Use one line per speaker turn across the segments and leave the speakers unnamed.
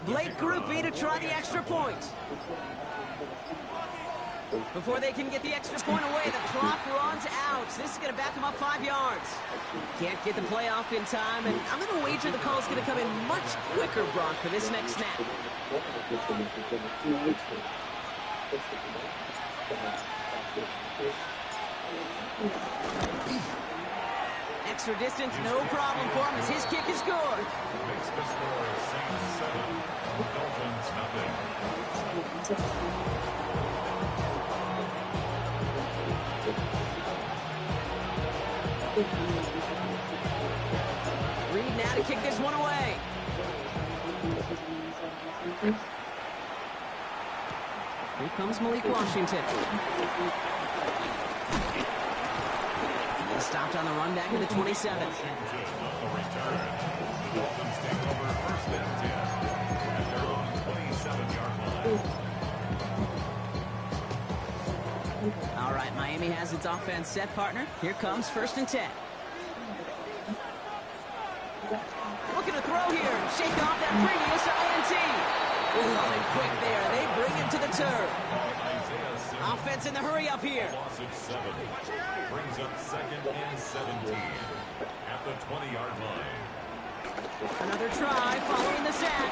late groupie to try the extra point. Before they can get the extra point away, the clock runs out. This is going to back them up 5 yards. Can't get the play off in time, and I'm going to wager the call is going to come in much quicker, Brock, for this next snap. Extra distance, no problem for him as his kick is good.
Makes the score Saints 7, Dolphins nothing.
Reed now to kick this one away. Here comes Malik Washington. Stopped on the run back at the 27.
Washington on the return. The Dolphins take over first and 10 at their own 27-yard line.
All right, Miami has its offense set, partner. Here comes first and 10. Looking to throw here. Shake off that previous INT. Running quick there. They bring him to the turf. Offense in the hurry up here.
Loss of 7. Brings up second and 17 at the 20-yard line.
Another try following the sack.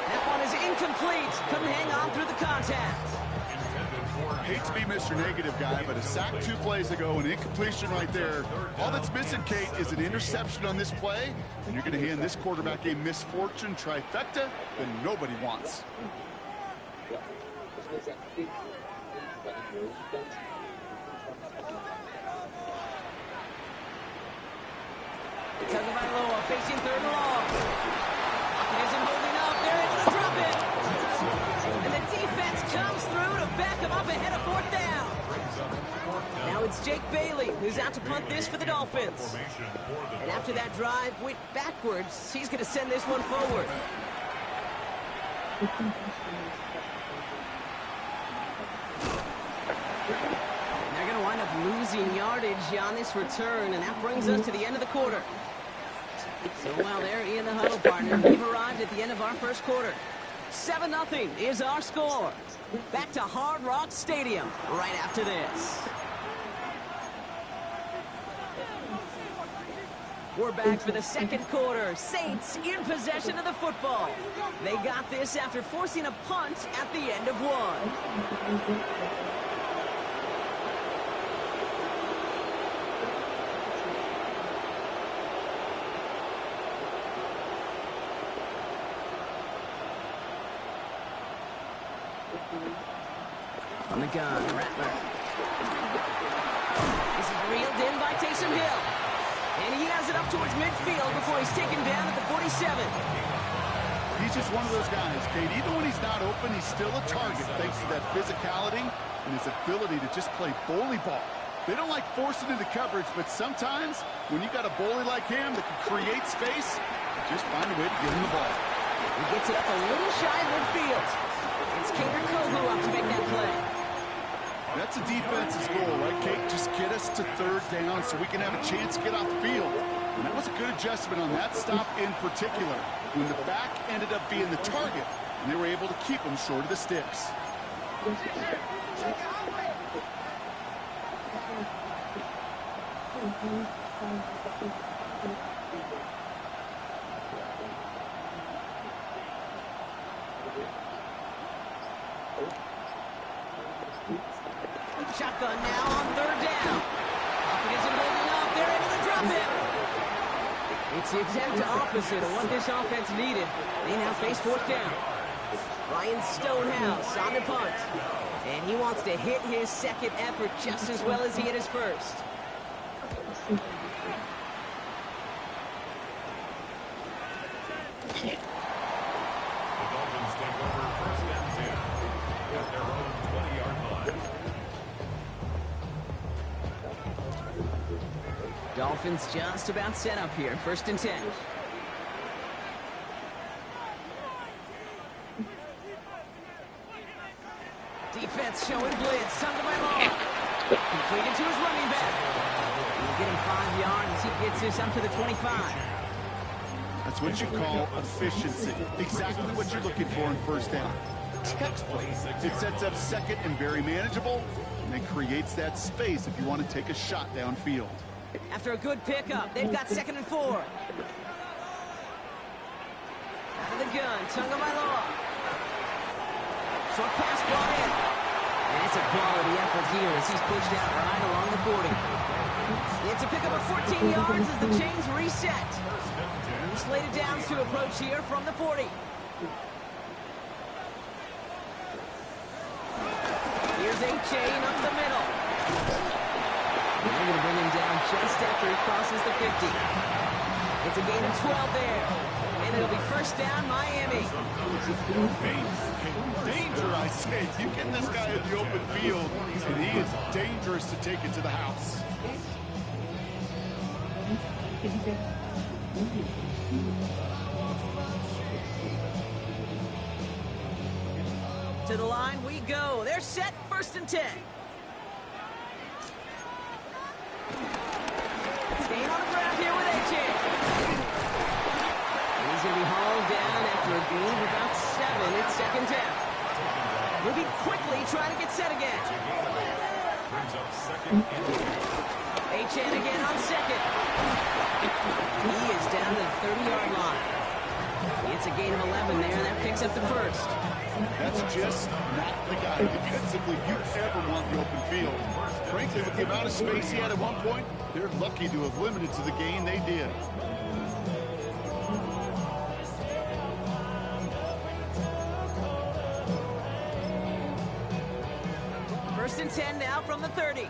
That one is incomplete. Couldn't hang on through the contact.
Hate to be Mr. Negative guy, but a sack 2 plays ago, an incompletion right there. All that's missing, Kate, is an interception on this play, and you're going to hand this quarterback a misfortune trifecta that nobody wants.
Tagovailoa facing third and long. It isn't holding up. They're able to drop it. And the defense comes through to back them up ahead of 4th down. Now it's Jake Bailey who's out to punt this for the Dolphins. And after that drive went backwards, he's going to send this one forward. And they're going to wind up losing yardage on this return, and that brings us to the end of the quarter. So while they're in the huddle, partner, we've arrived at the end of our first quarter. 7-0 is our score. Back to Hard Rock Stadium right after this. We're back for the second quarter. Saints in possession of the football. They got this after forcing a punt at the end of one. On the gun, Rattler. This is reeled in by Taysom Hill. And he has it up towards midfield before he's taken down at the 47.
He's just one of those guys, Kate. Even when he's not open, he's still a target thanks to that physicality and his ability to just play bully ball. They don't like forcing into coverage, but sometimes when you got a bully like him that can create space, just find a way to get him the ball.
He gets it up a little shy of midfield. It's Kader Kohu up to make that play.
That's a defense's goal, right, Kate? Just get us to 3rd down so we can have a chance to get off the field. And that was a good adjustment on that stop in particular, when the back ended up being the target, and they were able to keep him short of the sticks.
Shotgun now on 3rd down. It isn't holding up. They're able to drop it. It's the exact opposite of what this offense needed. They now face 4th down. Ryan Stonehouse on the punt. And he wants to hit his second effort just as well as he hit his first.
The Dolphins take over first and 10 at their own 20-yard line.
Dolphins just about set up here. 1st and 10. Defense showing blitz. Tagovailoa. Completed to his running back. He'll get him 5 yards as he gets this up to the 25.
That's what you call efficiency. Exactly what you're looking for in first down. Textbook. It sets up second and very manageable, and it creates that space if you want to take a shot downfield.
After a good pickup, they've got 2nd and 4. Out of the gun, Tagovailoa. Short pass brought in. And it's a quality effort here as he's pushed out right along the 40. It's a pickup of 14 yards as the chains reset. New slated downs to approach here from the 40. Here's a chain up the middle. And they're going to bring him down just after he crosses the 50. It's a gain of 12 there. And it'll be first down, Miami.
Danger, I say. You get this guy in the open field, and he is dangerous to take it to the house.
To the line we go. They're set, 1st and 10. Staying on the ground here with A.J. And he's going to be hauled down after a gain of about 7. It's 2nd down. Moving quickly, trying to get set again. A.J. again on 2nd. He is down to the 30-yard line. It's a gain of 11 there. That picks up the 1st.
That's just not the guy defensively you ever want in the open field. Frankly, with the amount of space he had at one point, they're lucky to have limited to the gain they did.
First and 10 now from the 30.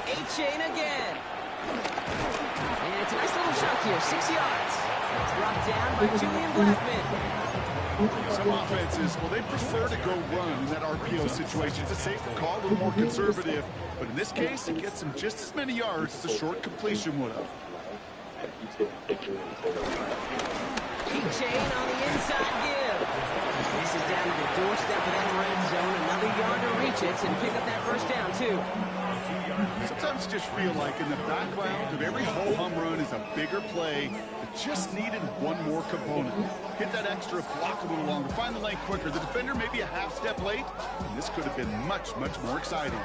A-chain again. And it's a nice little chunk here, 6 yards. Brought down by Julian Blackman.
Some offenses, well, they prefer to go run in that RPO situation. It's a safer call, a little more conservative. But in this case, it gets them just as many yards as a short completion would have.
A-chain on the inside give. This is down to the doorstep of that red zone. Another yard to reach it and pick up that first down, too.
Sometimes you just feel like in the background of every ho-hum run is a bigger play that just needed one more component. Hit that extra block a little longer, find the lane quicker. The defender may be a half step late, and this could have been much, much more exciting.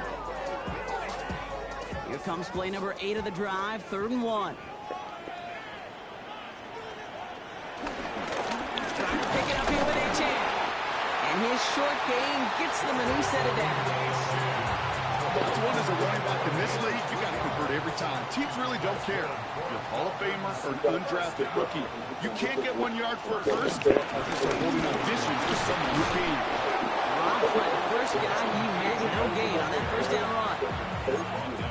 Here comes play number 8 of the drive, 3rd and 1. Trying to pick it up here with A-chain. And his short gain gets them, and he set it down.
That's one as a running back in this league, you got to convert every time. Teams really don't care if you're a Hall of Famer or an undrafted rookie. You can't get 1 yard for it first, or just holding auditions for someone who can.
Rob for the first guy, he made no gain on that first down run.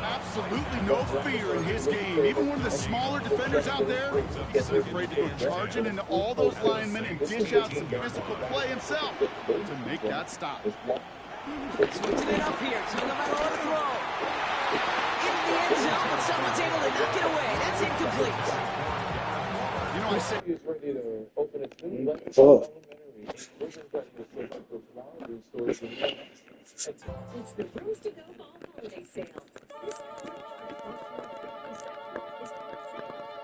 Absolutely no fear in his game. Even one of the smaller defenders out there, he isn't afraid to go charging into all those linemen and dish out some physical play himself to make that stop.
Switching it up here. Tagovailoa to throw. Into the end zone, but someone's able to knock it away. That's incomplete.
You know, I said...
It's the Pros to Go Fall Holiday Sale.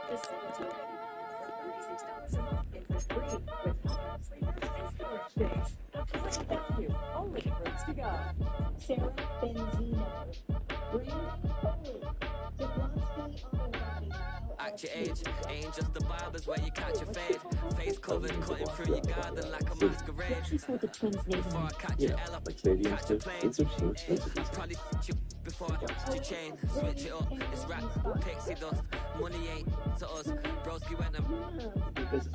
The $17.96 a month and for free with hot sleepers and storage space. Thank you. Only Pros to Go. Sarah Benzino. Bree Foley. Jablonski Auto.
At your age, ain't just the barbers where you catch your fade. Face covered, cutting through your garden like a masquerade. Before I catch your L up, catch your plane. Probably you before I catch your chain. Switch it up, it's rap, pixie dust. Money ain't to us. Broski went and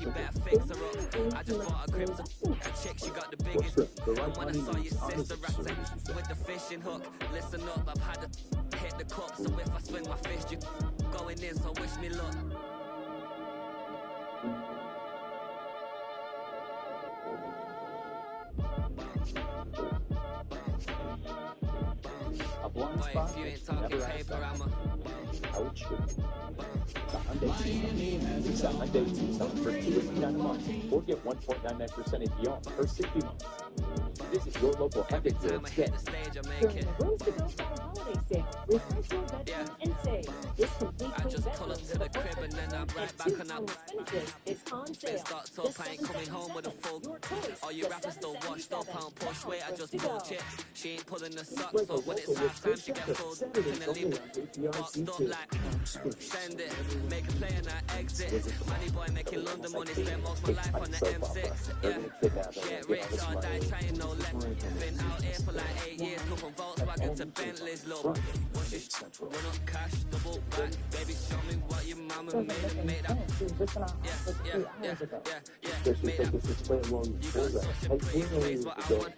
you better fix her up. I just bought a crypto. A chick, she got the biggest. And when I saw your sister rapping with the fishing hook, listen up, I've had to hit the cup. So if I swing my fist, you going in, so wish me luck. Boy, if you ain't talking paper, I'm a...
How it should be. The Hyundai Tucson for $289 a month or get 1.99% APR for 60 months. This is your local
Every
Epic
time I hit the stage, I make it.
During the Rose to Go Summer Holiday Sale, refresh your bedroom and save. This complete
I
clean
just pull up
bedroom
to
with
the
a
crib and then I'm right back on that.
finishes is on
Been
sale.
stocked
Just
up, I ain't coming home with a full.
Your choice.
All you rappers still washed up, I don't push weight, I just pull chips. She ain't pulling the socks
break a
up when it's
local with
half time,
Chris
she get
Shepherd,
full.
Saturdays
Definitely
only on
boxed up
KPRC2.
like send it, make a play and I exit. Money boy making London money, spend most of my life on the M6. Yeah, get rich or die trying, no let. Been out here for like 8 years, come from Volkswagen to Bentley's, look. Once you run up cash, double back, baby, show me what your mama made and made up. Yeah, made up. You got such a pretty face, but I want.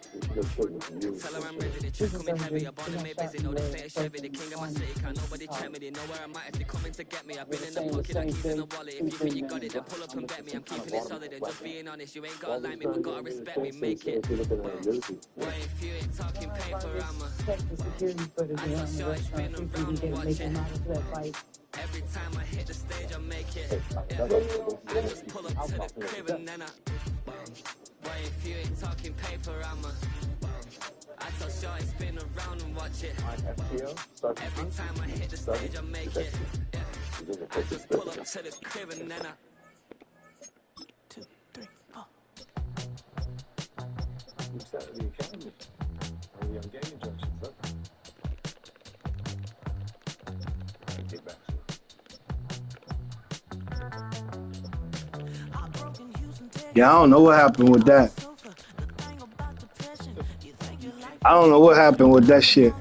Tell her I'm ready, the check coming heavy. I'm on me busy, know this ain't Chevy. The king of my city, can't nobody check me. They know where I'm at if they coming to get me. I've been in the pocket, I keep in the wallet. If you think you got it, then pull up and bet me. I'm keeping it solid and just being honest. You ain't gotta like me, but gotta respect me. Make it. Boy, if you ain't talking paper, I'm a. I just sure it's been around and watch it. Every time I hit the stage, I make it. Yeah. I just pull up to the crib and then I. Boy, if you ain't talking paper, I'm a. I tell sure spin around and watch it. Every time I hit the stage, I make it. Yeah. I just pull up to the crib and then I. 2, 3, 4.
Saturday Academy. Early on game injunctions, huh? Get back to it.
Yeah, I don't know what happened with that. I don't know what happened with that shit.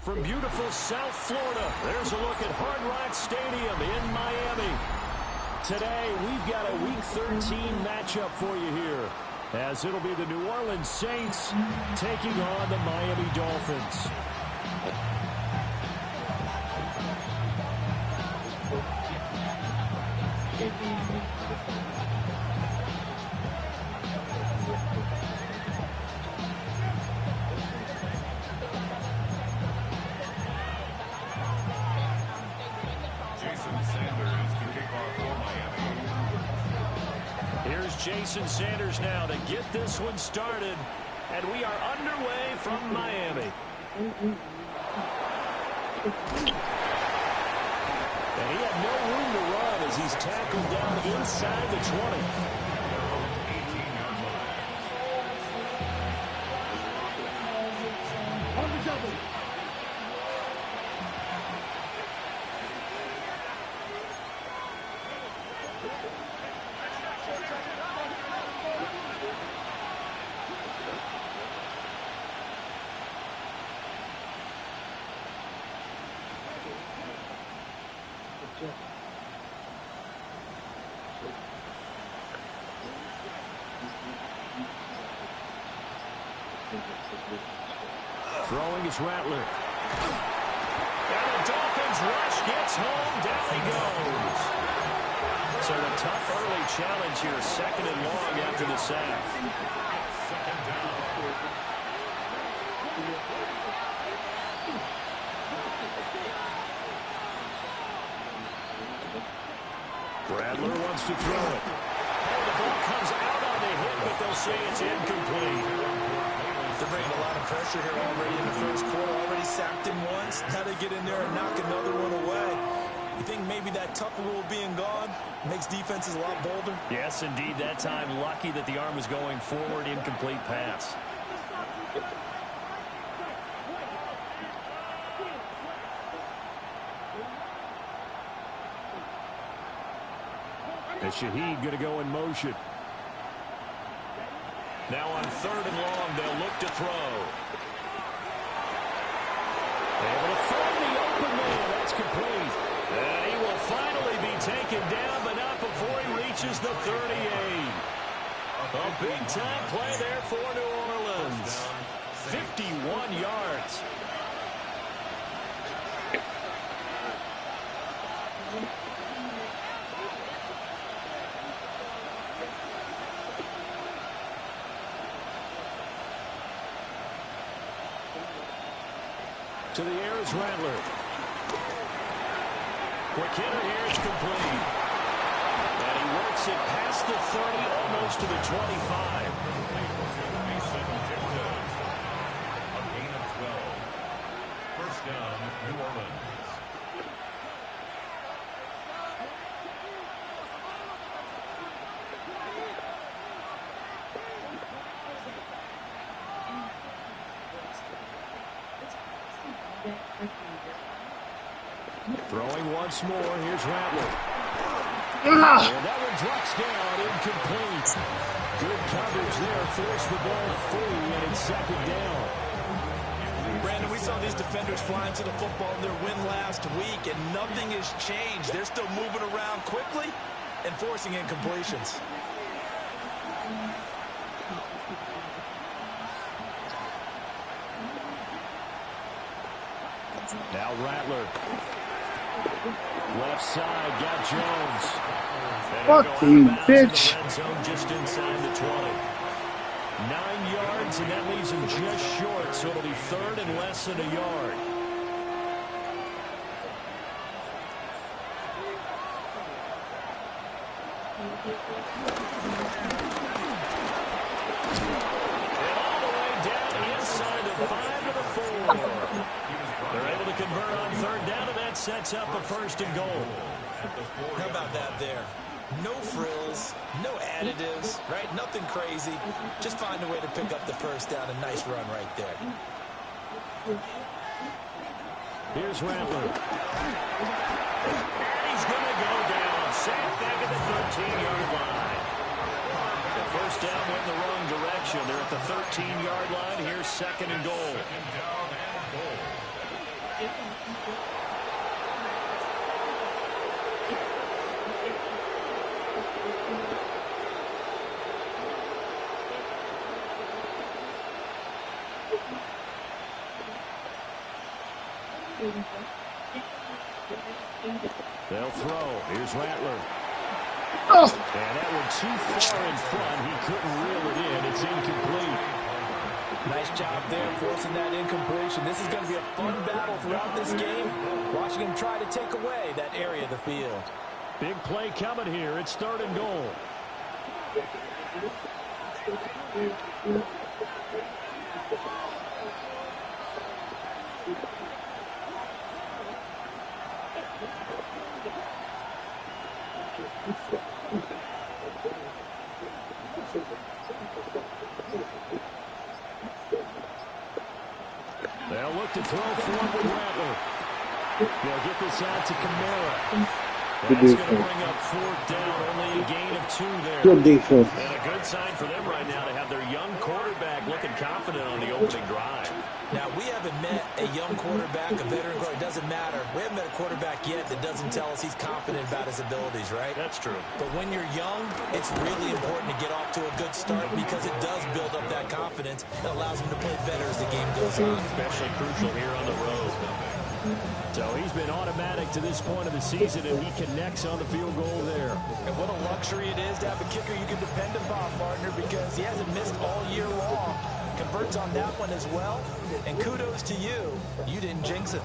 From beautiful South Florida, there's a look at Hard Rock Stadium in Miami. Today, we've got a Week 13 matchup for you here, as it'll be the New Orleans Saints taking on the Miami Dolphins. Jason Sanders now to get this one started, and we are underway from Miami. And he had no room to run as he's tackled down inside the 20. Throwing is Rattler. And the Dolphins rush gets home. Down he goes. So a tough early challenge here. 2nd and long after the sack. Rattler wants to throw it. And the ball comes out on the hit, but they'll say it's incomplete.
They're bringing a lot of pressure here already in the first quarter. Already sacked him once. Now they get in there and knock another one away. You think maybe that Tucker rule being gone makes defenses a lot bolder?
Yes, indeed. That time, lucky that the arm was going forward. Incomplete pass. And Shaheed going to go in motion. Now on 3rd and long, they'll look to throw. Able to find the open man. That's complete. And he will finally be taken down, but not before he reaches the 38. A big-time play there for New Orleans. 51 yards. To the air is Rattler. Quick hitter here, it's complete. And he works it past the 30, almost to the 25.
A gain of 12. First down, New Orleans.
Throwing once more. Here's Rattler.
Ah!
And that one drops down, incomplete. Good coverage there. Forced the ball free, and it's second down.
Brandon, we saw these defenders flying to the football in their win last week, and nothing has changed. They're still moving around quickly and forcing incompletions.
Now Rattler. Left side, got Jones.
Fuck you, bitch.
Red zone just inside the 20. 9 yards, and that leaves him just short, so it'll be third and less than a yard. And all the way down inside the 5 to the 4. They're able to convert on third down, and that sets up a first and goal.
How about that there? No frills, no additives, right? Nothing crazy. Just find a way to pick up the first down. A nice run right there.
Here's Rattler. And he's going to go down. Safe back at the 13-yard line. The first down went in the wrong direction. They're at the 13-yard line. Here's second and goal. They'll throw. Here's Rattler.
Oh.
And that one too far in front. He couldn't reel it in. It's incomplete.
Nice job there forcing that incompletion. This is going to be a fun battle throughout this game. Watching him try to take away that area of the field.
Big play coming here. It's third and goal. They'll look to throw forward with Rattler. They'll get this out to Kamara. That's going to bring up fourth down, only a gain of 2 there.
Good defense.
And a good sign for them right now to have their young quarterback looking confident on the opening drive.
Now, we haven't met a young quarterback, a veteran quarterback. It doesn't matter. We haven't met a quarterback yet that doesn't tell us he's confident about his abilities, right?
That's true.
But when you're young, it's really important to get off to a good start because it does build up that confidence that allows him to play better as the game goes on.
Especially crucial here on the road. So he's been automatic to this point of the season, and he connects on the field goal there.
And what a luxury it is to have a kicker you can depend upon, partner, because he hasn't missed all year long. Converts on that one as well. And kudos to you. You didn't jinx it.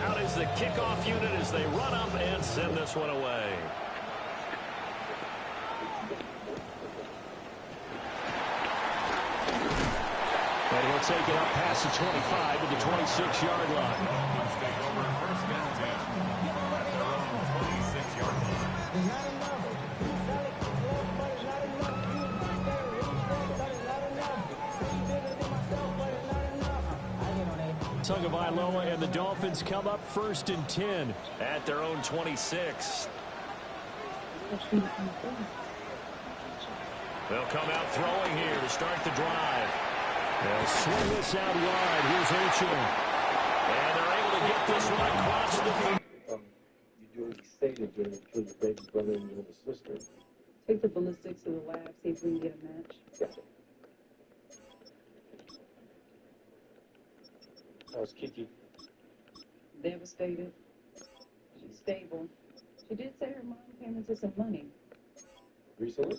Out is the kickoff unit as they run up and send this one away. And he'll take it up past the 25 to the 26-yard line. Tagovailoa and the Dolphins come up 1st and 10 at their own 26. They'll come out throwing here to start the drive. They'll swing this out wide. Here's Achin. And they're able to get this one across the field.
You do what you say to do it for your baby brother and your little sister.
Take the ballistics to the lab, see if we can get a match.
Gotcha. How's Kiki?
Devastated. She's stable. She did say her mom came into some money.
Recently?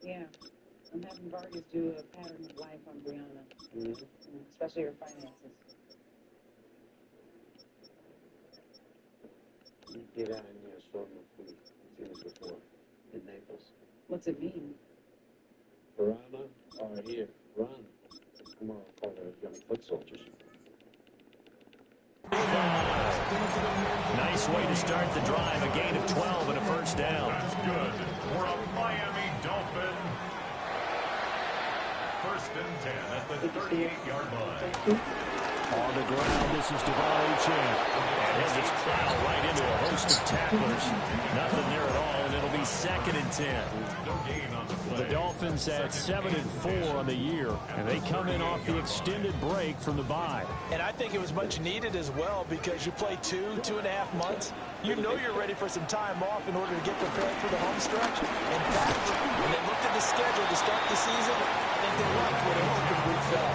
Yeah. I'm having Vargas do a pattern of life on Brianna, especially her finances.
You get out in there, show them food. Seen this before. In Naples.
What's it mean?
Piranha are here. Run. Come on, call her young foot soldiers.
Nice way to start the drive. A gain of 12 and a first down.
That's good for a Miami Dolphin. First and 10 at the 38-yard line.
On the ground, this is Devon Achin. And he'll just plow right into a host of tacklers. Nothing there at all, and it'll be 2nd and 10.
No gain on the play.
The Dolphins at 7-4 on the year, and they come in off the extended break from the bye.
And I think it was much needed as well because you play 2.5 months. You know you're ready for some time off in order to get prepared for the home stretch. In fact, when they looked at the schedule to start the season, I think they liked where the open week fell.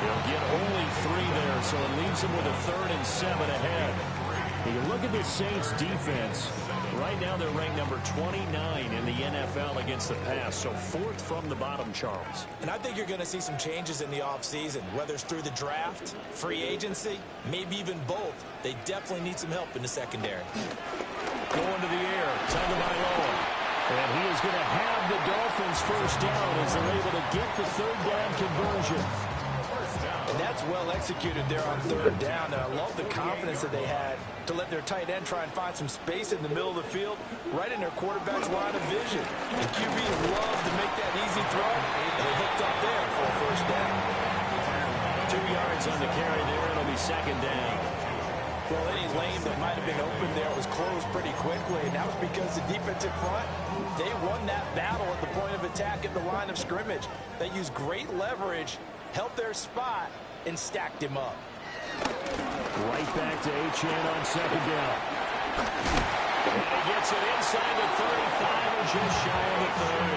They'll get only 3 there, so it leaves them with a 3rd and 7 ahead. You look at this Saints defense. Right now they're ranked number 29 in the NFL against the pass, so 4th from the bottom, Charles.
And I think you're going to see some changes in the offseason, whether it's through the draft, free agency, maybe even both. They definitely need some help in the secondary.
Going to the air, Tagovailoa. And he is going to have the Dolphins first down as they're able to get the 3rd down conversion.
And that's well executed there on 3rd down. And I love the confidence that they had to let their tight end try and find some space in the middle of the field, right in their quarterback's line of vision. And QBs love to make that easy throw, and they hooked up there for a first down.
2 yards on the carry there. It'll be 2nd down.
Well, any lane that might have been open there was closed pretty quickly, and that was because the defensive front, they won that battle at the point of attack at the line of scrimmage. They used great leverage, held their spot, and stacked him up.
Right back to Achin on 2nd down. And he gets it inside the 35 or just shy of the 30.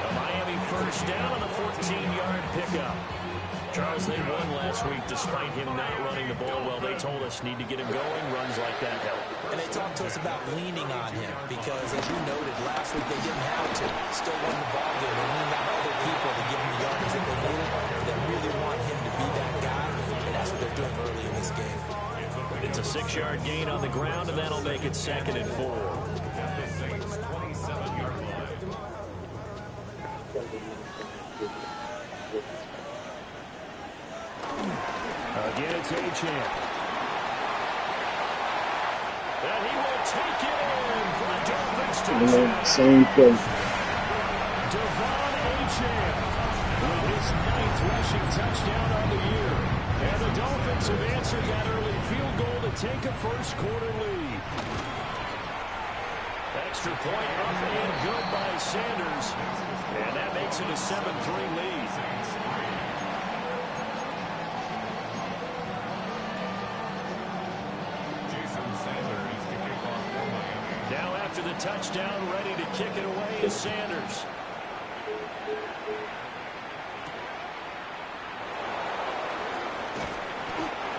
A Miami first down on a 14-yard pickup. Charles, they won last week despite him not running the ball well. They told us need to get him going. Runs like that help.
And they talked to us about leaning on him because, as you noted, last week they didn't have to. Still won the ball game. They leaned on other people to give him the yardage that they needed. They really want him to be that guy, and that's what they're doing early in this game.
It's a 6-yard gain on the ground, and that'll make it 2nd and 4. Again, it's Achin. And he will take it in for the Dolphins touchdown.
Same thing.
Devon Achin with his 9th rushing touchdown on the year. And the Dolphins have answered that early field goal to take a first-quarter lead. Extra point up and good by Sanders. And that makes it a 7-3 lead. Now after the touchdown, ready to kick it away is Sanders.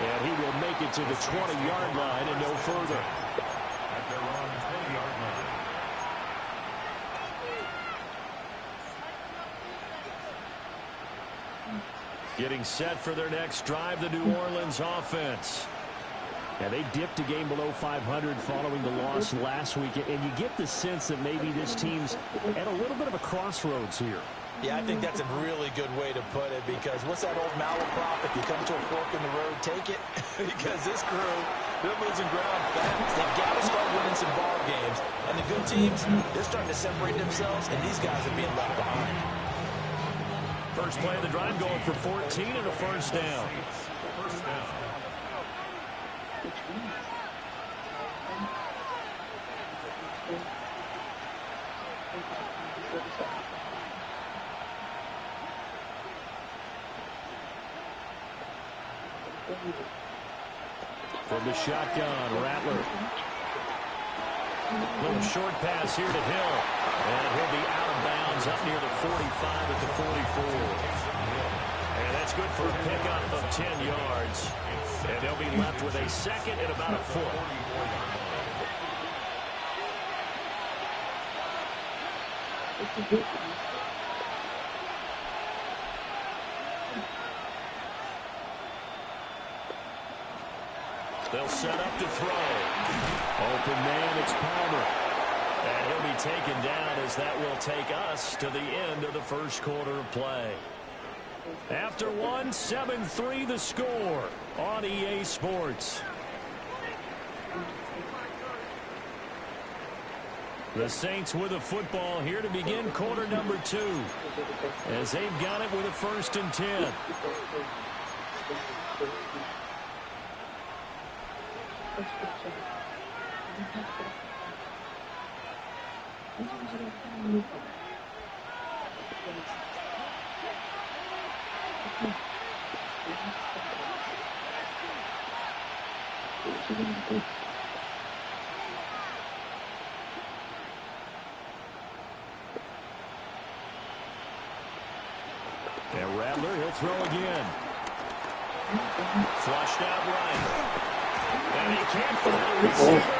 And he will make it to the 20-yard line and no further.
At their own 20-yard line.
Getting set for their next drive, the New Orleans offense. Yeah, they dipped a game below 500 following the loss last week, and you get the sense that maybe this team's at a little bit of a crossroads here.
Yeah, I think that's a really good way to put it because what's that old malaprop? If you come to a fork in the road, take it. Because this crew, they're losing ground fast. They've got to start winning some ball games. And the good teams, they're starting to separate themselves, and these guys are being left behind.
First play of the drive going for 14 and a first down.
First down.
From the shotgun, Rattler. Little short pass here to Hill. And he'll be out of bounds up near the 45 at the 44. And that's good for a pickup of 10 yards. And they'll be left with a second and about a foot. They'll set up to throw. Open man, it's Palmer. And he'll be taken down as that will take us to the end of the first quarter of play. After one, 7-3 the score on EA Sports. The Saints with a football here to begin quarter number 2. As they've got it with a 1st and 10. And Rattler, he'll throw again. Flushed out right. And he can't find a receiver.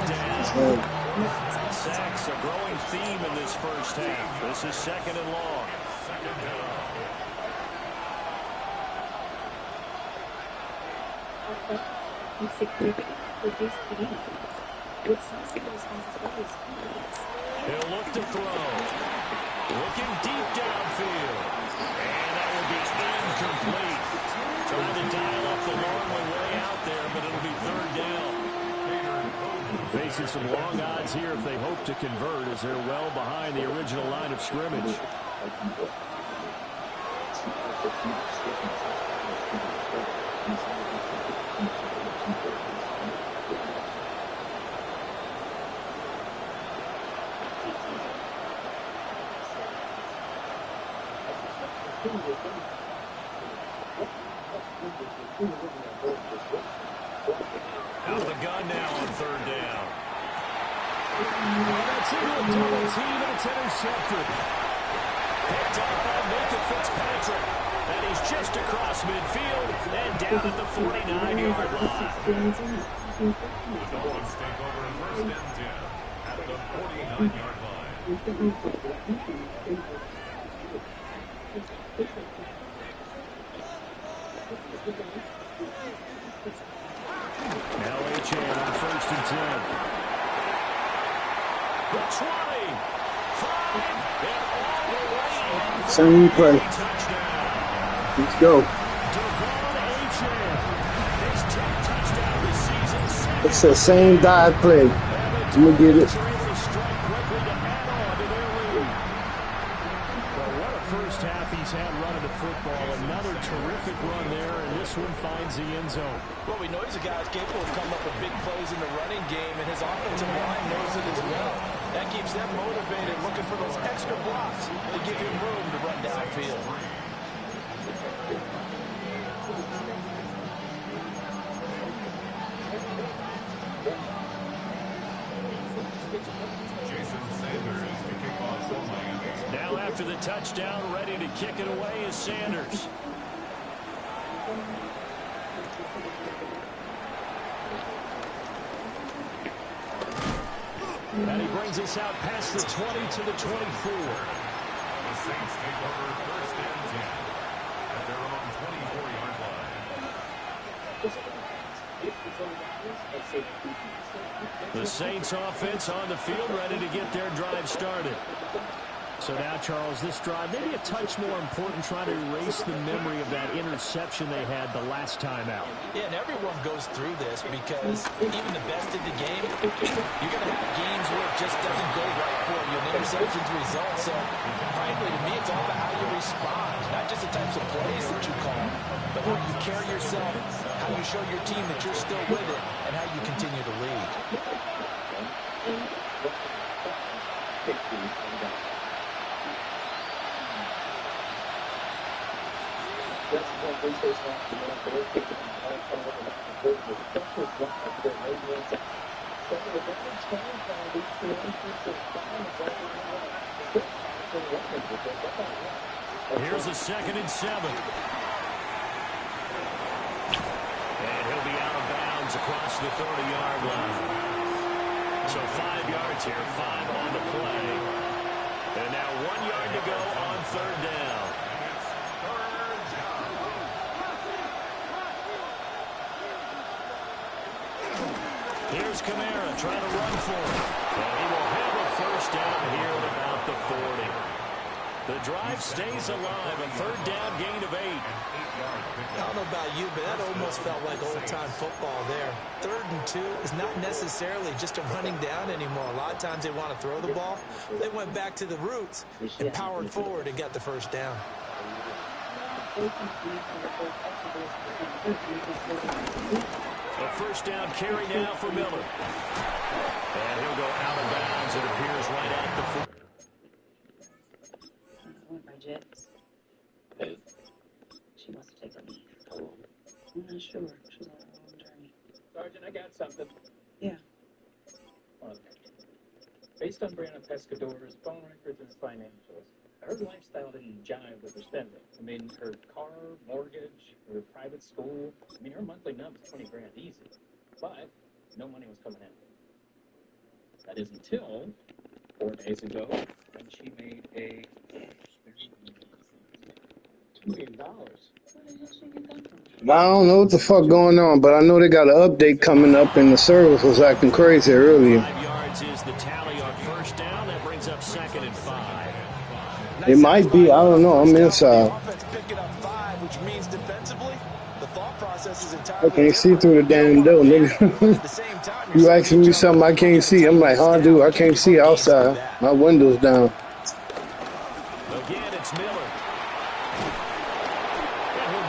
Down. Sacks, a growing theme in this first half. This is 2nd and long. He'll look to throw. Looking deep downfield. And that will be incomplete. Trying to dial up the long way out there, but it'll be 3rd down. Facing some long odds here if they hope to convert, as they're well behind the original line of scrimmage. Out of the gun now on 3rd down. That's into a double team, and it's intercepted. Picked up by Nathan Fitzpatrick. And he's just across midfield and down at the 49-yard line.
The Dolphins take over 1st and 10 at the 49-yard line.
Now H.A. on 1st and 10. The 20, 5, and all the way in.
Same play. Let's go. It's the same dive play. I'm going to get it.
Well, what a first half he's had running the football. Another terrific run there, and this one finds the end zone.
Well, we know he's a guy who's capable of coming up with big plays in the running game, and his offensive line knows it as well. That keeps them motivated, looking for those extra blocks to give him room to run downfield.
Now after the touchdown, ready to kick it away is Sanders. And he brings us out past the 20 to the 24.
The Saints take over 1st and 10 at their own 24-yard line.
The Saints offense on the field, ready to get their drive started. So now, Charles, this drive, maybe a touch more important, trying to erase the memory of that interception they had the last time out.
Yeah, and everyone goes through this because even the best in the game, you're going to have games where it just doesn't go right for you, and interceptions result. So, frankly, to me, it's all about how you respond, not just the types of plays that you call, but how you carry yourself, how you show your team that you're still with it, and how you continue to lead.
Here's a 2nd and 7. And he'll be out of bounds across the 30-yard line. So 5 yards here, 5 on the play. And now 1 yard to go on 3rd down. Here's Kamara trying to run for it. And he will have a 1st down here at about the 40. The drive stays alive, a 3rd down gain of 8.
I don't know about you, but that almost felt like old-time football there. 3rd and 2 is not necessarily just a running down anymore. A lot of times they want to throw the ball. They went back to the roots and powered forward and got the 1st down.
A 1st down carry now for Miller. And he'll go out of bounds, it appears, right at the 40.
Hey.
She wants to take a leave. I'm not sure. She's on her own journey.
Sergeant, I got something.
Yeah.
Based on Brianna Pescador's phone records and financials, her lifestyle didn't jive with her spending. I mean, her car, mortgage, her private school. I mean, her monthly number is $20 grand easy. But no money was coming in. That is until 4 days ago when she made a $2 million.
I don't know what the fuck going on, but I know they got an update coming up, and the service was acting crazy earlier.
5 yards is the tally on 1st down. That brings up 2nd and 5.
It might be. I don't know. I'm inside.
Which means defensively, the thought process is
I
entirely
can't see through the damn door, nigga. You asking me something I can't see. I'm like, huh, dude? I can't see outside. My window's down.
Again, it's Miller.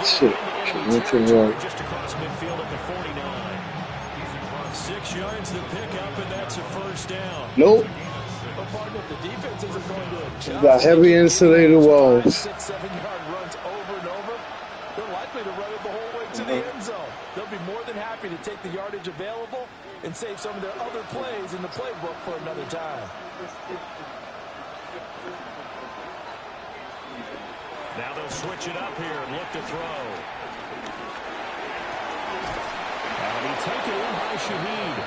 Shit. Went to the right.
Just across midfield at the 49. 6 yards the pickup, and that's a 1st down.
Nope. Got heavy insulated walls.
6-7-yard runs over and over. They're likely to run it the whole way to the end zone. They'll be more than happy to take the yardage available and save some of their other plays in the playbook for another time.
Now they'll switch it up here and look to throw. And he taken in by Shaheed.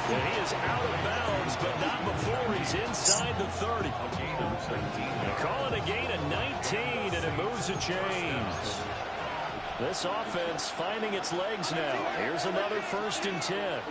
And he is out of bounds, but not before he's inside the 30. They call it a gain of 19, and it moves the chains. This offense finding its legs now. Here's another 1st and 10.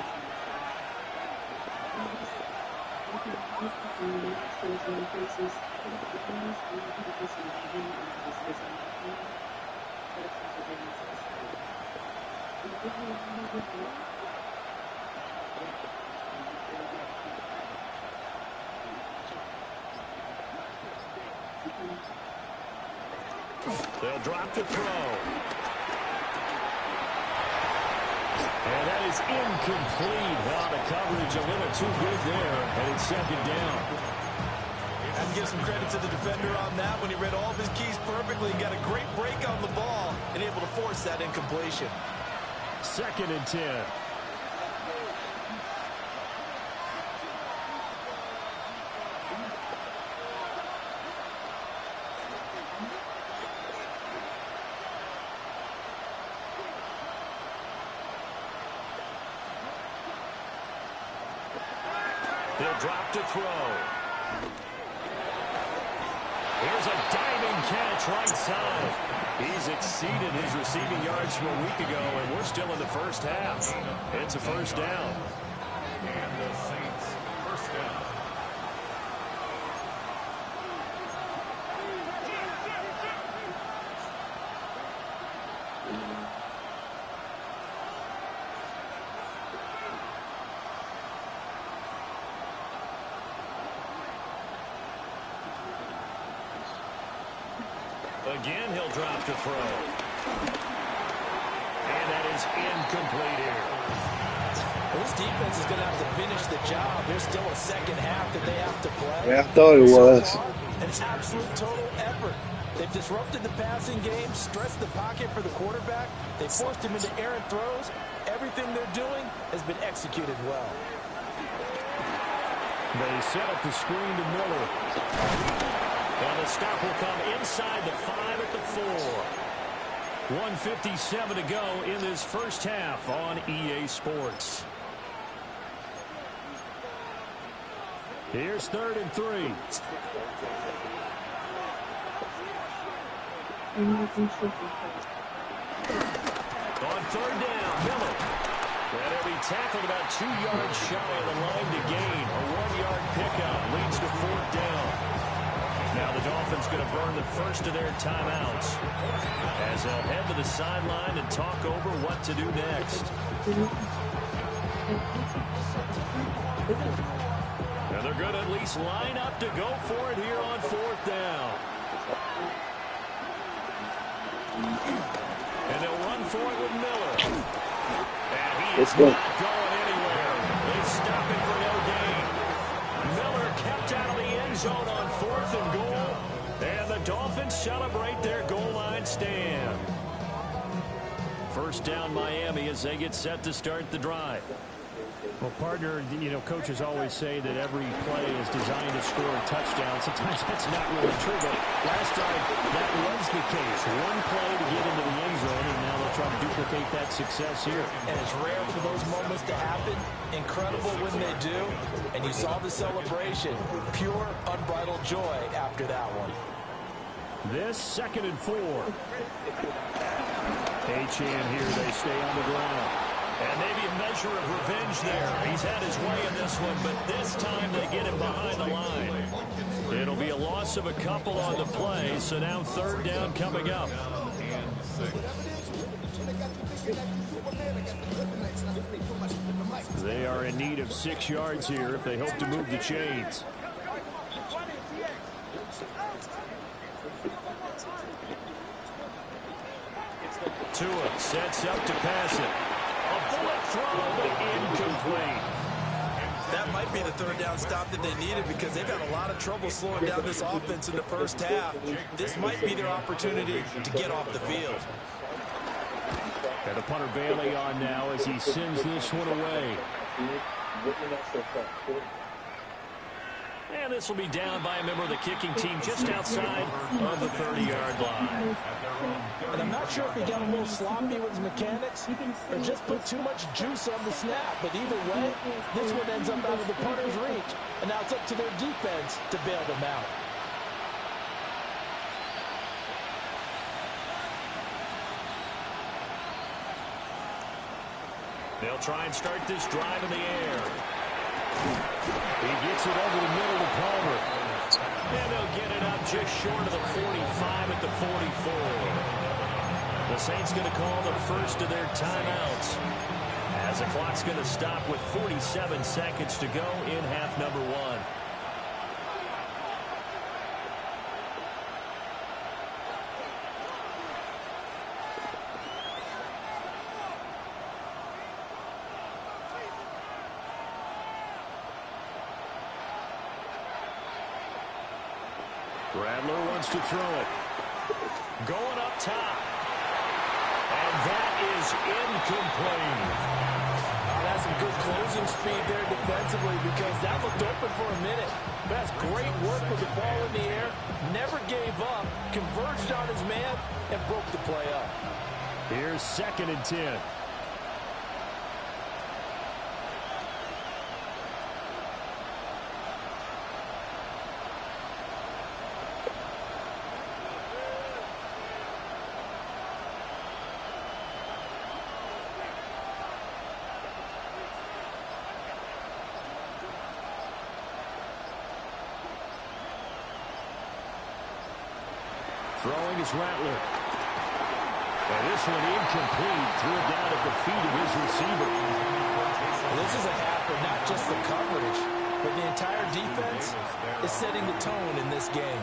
They'll drop to throw. And that is incomplete. Well, the coverage a little too good there, and it's 2nd down.
I'd give some credit to the defender on that when he read all of his keys perfectly, got a great break on the ball, and able to force that incompletion.
2nd and 10. They'll drop to throw. Here's a diving catch right side. He's exceeded his receiving yards from a week ago, and we're still in the 1st half. It's a 1st down.
And the Saints, 1st down.
Again, he'll drop to throw. And that is incomplete here.
This defense is going to have to finish the job. There's still a 2nd half that they have to play.
Yeah, I thought it was.
An absolute total effort. They've disrupted the passing game, stressed the pocket for the quarterback. They forced him into errant throws. Everything they're doing has been executed well.
They set up the screen to Miller. And the stop will come inside the 5 at the 4. 1:57 to go in this first half on EA Sports. Here's 3rd and 3. On 3rd down, Miller. And he'll be tackled about 2 yards shy of the line to gain. A 1-yard pickup leads to 4th down. Now the Dolphins going to burn the first of their timeouts as they'll head to the sideline and talk over what to do next. And they're going to at least line up to go for it here on 4th down. And they'll run for it with Miller. And he is not going anywhere. They stop him for no gain. Miller kept out of the end zone on 4th and goal. And the Dolphins celebrate their goal line stand. First down Miami as they get set to start the drive.
Well, partner, you know, coaches always say that every play is designed to score a touchdown. Sometimes that's not really true, but last time that was the case. One play to get into the end zone, and now they'll try to duplicate that success here.
And it's rare for those moments to happen. Incredible when they do. And you saw the celebration. Pure, unbridled joy after that one.
This 2nd and 4. H-in here, they stay on the ground. And maybe a measure of revenge there. He's had his way in this one, but this time they get him behind the line. It'll be a loss of a couple on the play, so now 3rd down coming up. They are in need of 6 yards here if they hope to move the chains. Tua sets up to pass it. A bullet throw, but incomplete.
That might be the 3rd down stop that they needed because they've had a lot of trouble slowing down this offense in the first half. This might be their opportunity to get off the field.
And the punter Bailey on now as he sends this one away. And this will be down by a member of the kicking team just outside of the 30-yard line.
And I'm not sure if he got a little sloppy with his mechanics or just put too much juice on the snap. But either way, this one ends up out of the punter's reach. And now it's up to their defense to bail them out.
They'll try and start this drive in the air. He gets it over the middle to Palmer. And they'll get it up just short of the 45 at the 44. The Saints going to call the first of their timeouts as the clock's going to stop with 47 seconds to go in half number 1. Rattler wants to throw it. Going up top. And that is incomplete.
That's some good closing speed there defensively because that looked open for a minute. That's great work with the ball in the air. Never gave up. Converged on his man and broke the play up.
Here's 2nd and 10. Throwing is Rattler. And this one incomplete. Threw it down at the feet of his receiver.
This is a half for not just the coverage, but the entire defense is setting the tone in this game.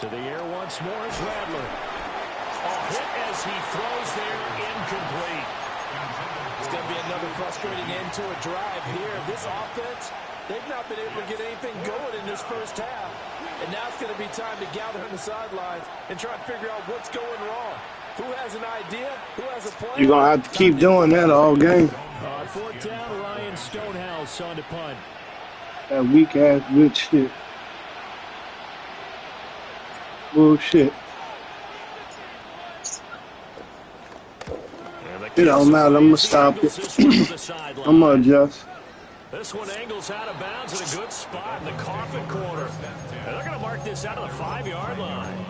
To the air once more is Rattler. A hit as he throws there, incomplete.
It's going to be another frustrating end to a drive here. This offense, they've not been able to get anything going in this first half. And now it's going to be time to gather on the sidelines and try and figure out what's going wrong. Who has an idea? Who has a plan?
You're going to have to keep doing that all game.
On fourth down, Ryan Stonehouse on to punt.
That weak-ass bitch shit. Bullshit. It don't matter. I'm going to stop it. I'm going to adjust.
This one angles out of bounds in a good spot in the coffin corner. And they're going to mark this out of the 5-yard line.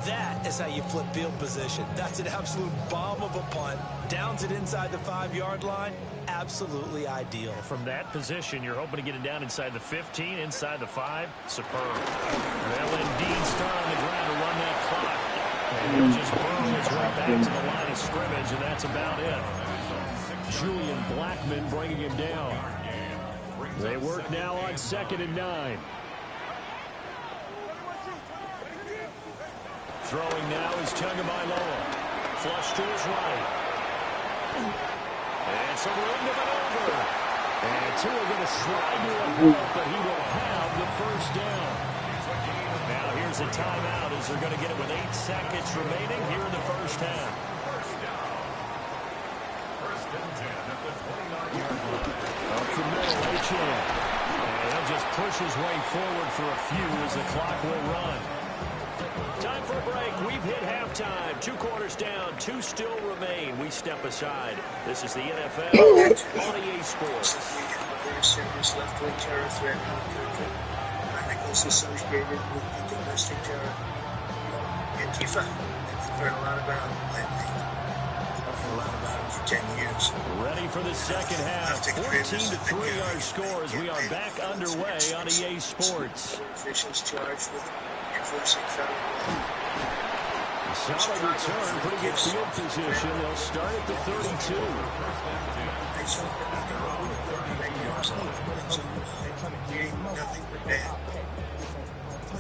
That is how you flip field position. That's an absolute bomb of a punt. Downs it inside the 5-yard line. Absolutely ideal.
From that position, you're hoping to get it down inside the 15, inside the 5. Superb. They'll indeed start on the ground to run that clock. And he'll just burrow his way back to the line of scrimmage, and that's about it. Julian Blackman bringing him down. They work now on 2nd and 9. Throwing now is Tagovailoa. Flush to his right. And some room to maneuver. And Tua going to slide to a bump, but he will have the first down. Now here's a timeout as they're going to get it with 8 seconds remaining here in the first half.
First and 10 at the 29-yard line.
Up the middle, H.A. And he'll just push his way forward for a few as the clock will run. Time for a break. We've hit halftime. 2 quarters down. 2 still remain. We step aside. This is the NFL on EA Sports.
Very serious left-wing terror threat in our country. I think it's associated with the domestic terror. Antifa. I've heard a lot about it lately. I've heard a lot about it for 10 years.
Ready for the second half. 14-3 our score as we are back underway on EA Sports.
Officials charged with enforcing federal law.
Solid return, pretty good field position. They'll start at the 32.
Nothing but bad.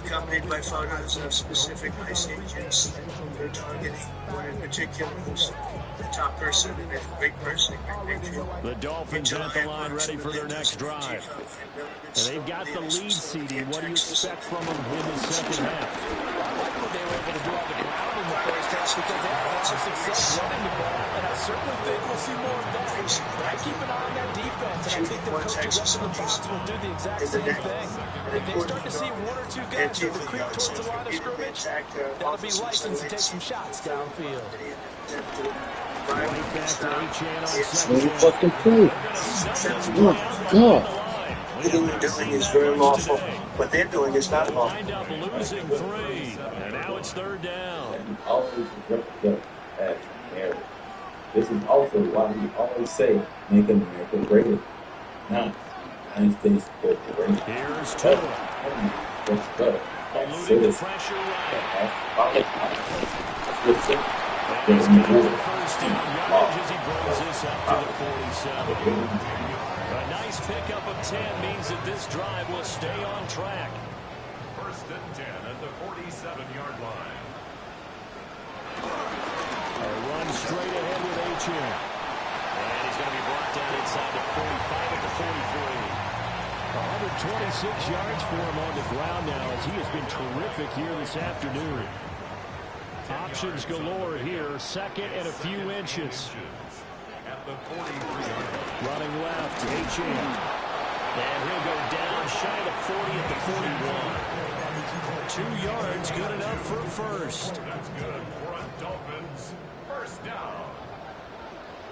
Accompanied by photos of specific ICE agents that they're targeting. One in particular who's the top person and a great person.
The Dolphins at the line ready for their next drive. And they've got the lead seeding. What do you expect from them in the second half?
I like what they were able to do on the ground in the first half because they had a lot of success running the ball, and I certainly think we'll see more of that. I keep an eye on that defense, and I think the coaches up in the box will do the exact same thing. If they start to see 1 or 2 guys who recruit towards the line of scrimmage, that'll be licensed to take some shots downfield.
Right back to H.A. on
Let fucking play. Oh, God.
Everything they're doing is very lawful. What they're doing is not lawful.
Wind up losing 3, and now it's 3rd down.
And he always represents as America. This is also why we always say, make America great. Now, United States is great.
Here's Tua.
Let's go.
Eluding the pressure right.
And
he's going for the first down yardage as he brings this up to the 47. A nice pickup of 10 means that this drive will stay on track.
First and 10 at the 47-yard line.
A run straight ahead with H.A. And he's going to be brought down inside the 45 at the 43. 126 yards for him on the ground now as he has been terrific here this afternoon. Options galore here. 2nd and a few inches.
At the 43-yard line.
Running left, H.A. And he'll go down shy of the 40 at the 41. 2 yards, good enough for a first.
That's good for a Dolphins first down.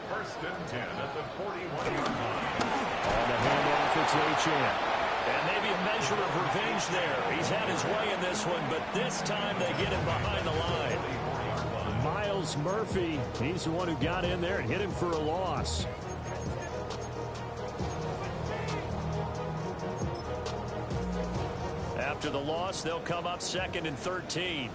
First and 10 at the 41-yard line.
On the handoff, it's H.A. And maybe a measure of revenge there. He's had his way in this one, but this time they get him behind the line. Miles Murphy, he's the one who got in there and hit him for a loss. After the loss, they'll come up 2nd and 13.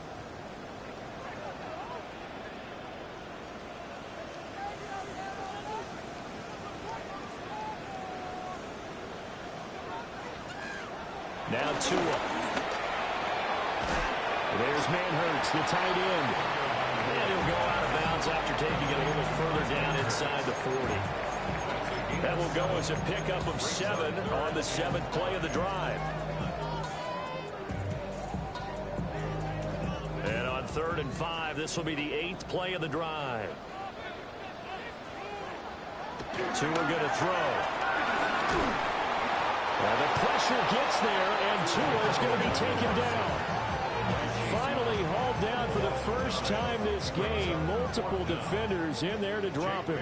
Now Tua. There's Manhurts, the tight end. And he'll go out of bounds after taking it a little further down inside the 40. That will go as a pickup of 7 on the 7th play of the drive. And on 3rd and 5, this will be the 8th play of the drive. Tua going to throw. Well, the pressure gets there, and Tua is going to be taken down. Finally hauled down for the first time this game. Multiple defenders in there to drop him.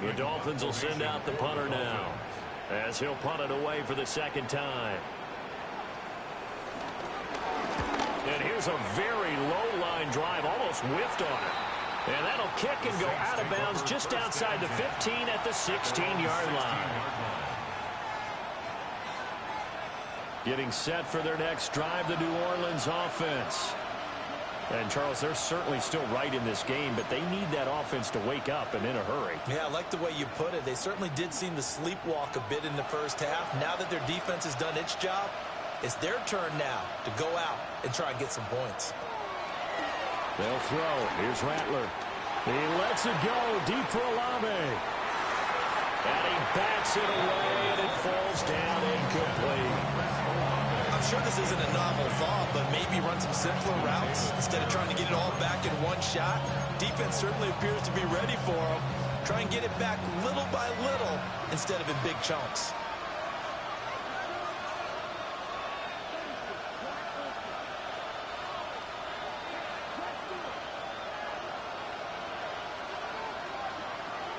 The Dolphins will send out the punter now, as he'll punt it away for the 2nd time. And here's a very low-line drive, almost whiffed on it. And that'll kick and go out of bounds just outside the 15 at the 16-yard line. Getting set for their next drive, the New Orleans offense. And, Charles, they're certainly still right in this game, but they need that offense to wake up and in a hurry.
Yeah, I like the way you put it. They certainly did seem to sleepwalk a bit in the first half. Now that their defense has done its job, it's their turn now to go out and try and get some points.
They'll throw. Here's Rattler. He lets it go deep for Olave. And he bats it away, and it falls down incomplete.
I'm sure this isn't a novel thought, but maybe run some simpler routes instead of trying to get it all back in one shot. Defense certainly appears to be ready for them. Try and get it back little by little instead of in big chunks.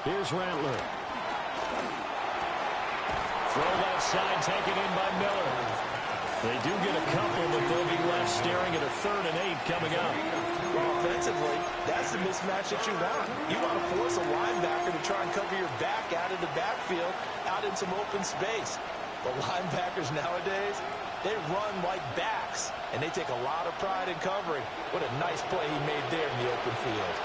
Here's Rattler. Throw left side, taken in by Miller. They do get a couple, but they'll be left staring at a 3rd and 8 coming up.
Well, offensively, that's the mismatch that you want. You want to force a linebacker to try and cover your back out of the backfield, out in some open space. But linebackers nowadays, they run like backs, and they take a lot of pride in covering. What a nice play he made there in the open field.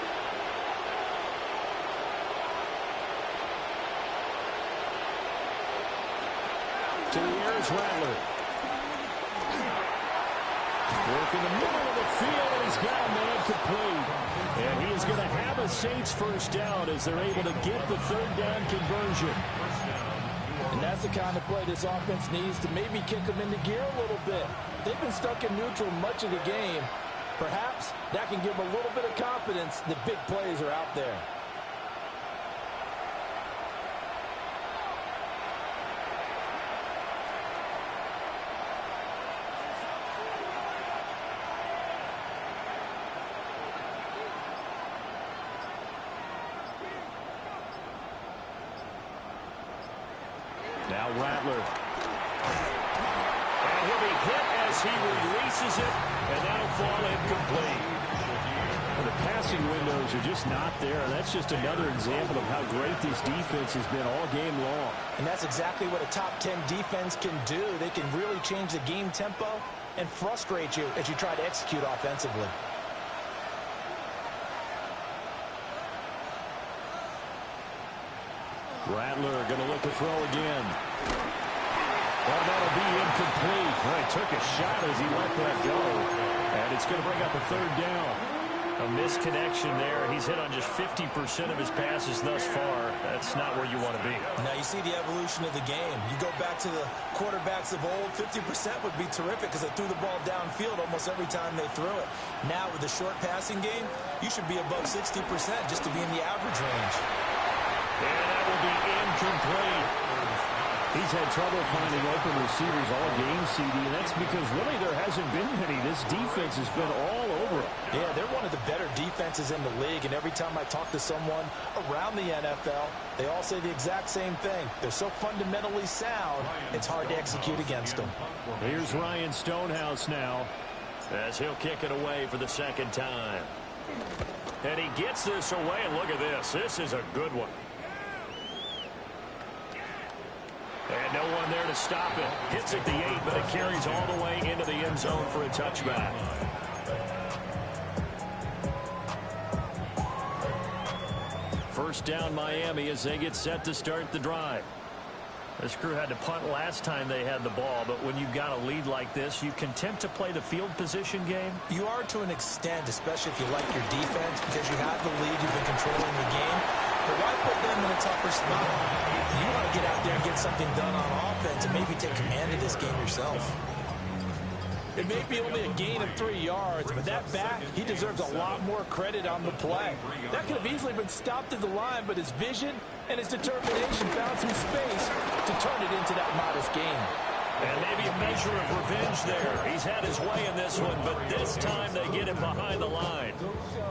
To the air is Rattler. Work in the middle of the field, and he's got him incomplete. And he is going to have a Saints first down as they're able to get the 3rd down conversion.
And that's the kind of play this offense needs to maybe kick them into gear a little bit. They've been stuck in neutral much of the game. Perhaps that can give them a little bit of confidence that big plays are out there.
Now Rattler. And he'll be hit as he releases it, and that'll fall incomplete. Well, the passing windows are just not there. That's just another example of how great this defense has been all game long.
And that's exactly what a top 10 defense can do. They can really change the game tempo and frustrate you as you try to execute offensively.
Rattler going to look to throw again. Well, that'll be incomplete. Well, he took a shot as he let that go. And it's going to bring up a 3rd down. A misconnection there. He's hit on just 50% of his passes thus far. That's not where you want to be.
Now you see the evolution of the game. You go back to the quarterbacks of old, 50% would be terrific because they threw the ball downfield almost every time they threw it. Now with the short passing game, you should be above 60% just to be in the average range.
And that will be incomplete. He's had trouble finding open receivers all game, CD, and that's because really there hasn't been many. This defense has been all over him.
Yeah, they're one of the better defenses in the league, and every time I talk to someone around the NFL, they all say the exact same thing. They're so fundamentally sound, it's hard to execute against them.
Here's Ryan Stonehouse now, as he'll kick it away for the 2nd time. And he gets this away, and look at this. This is a good one. And no one there to stop it. Hits at the 8, but it carries all the way into the end zone for a touchback. First down Miami as they get set to start the drive. This crew had to punt last time they had the ball, but when you've got a lead like this, you content to play the field position game?
You are to an extent, especially if you like your defense, because you have the lead, you've been controlling the game. But why put them in a tougher spot? You want to get out there and get something done on offense and maybe take command of this game yourself. It may be only a gain of 3 yards, but that back, he deserves a lot more credit on the play. That could have easily been stopped at the line, but his vision and his determination found some space to turn it into that modest gain.
And maybe a measure of revenge there. He's had his way in this one, but this time they get him behind the line.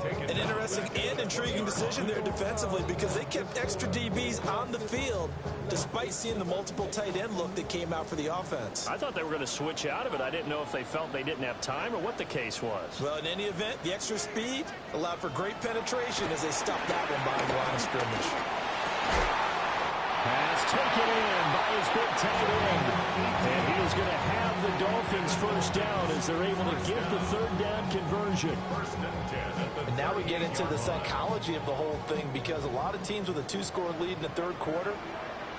An interesting and intriguing decision there defensively because they kept extra DBs on the field despite seeing the multiple tight end look that came out for the offense.
I thought they were going to switch out of it. I didn't know if they felt they didn't have time or what the case was.
Well, in any event, the extra speed allowed for great penetration as they stopped that one behind the line of scrimmage.
Pass taken in by his big tight end. And he is going to have the Dolphins first down as they're able to get the third down conversion.
And now we get into the psychology of the whole thing because a lot of teams with a 2-score lead in the third quarter,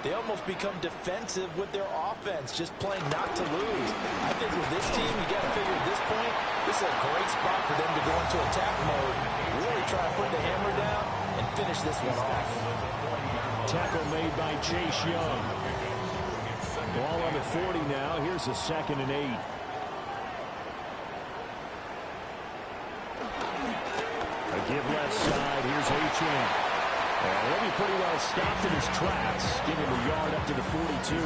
they almost become defensive with their offense, just playing not to lose. I think with this team, you got to figure at this point, this is a great spot for them to go into attack mode, really try to put the hammer down and finish this one off.
Tackle made by Chase Young. Ball on the 40 now. Here's a 2nd and 8. A give left side. Here's H.M. He'll be pretty well stopped in his tracks. Give him a yard up to the 42.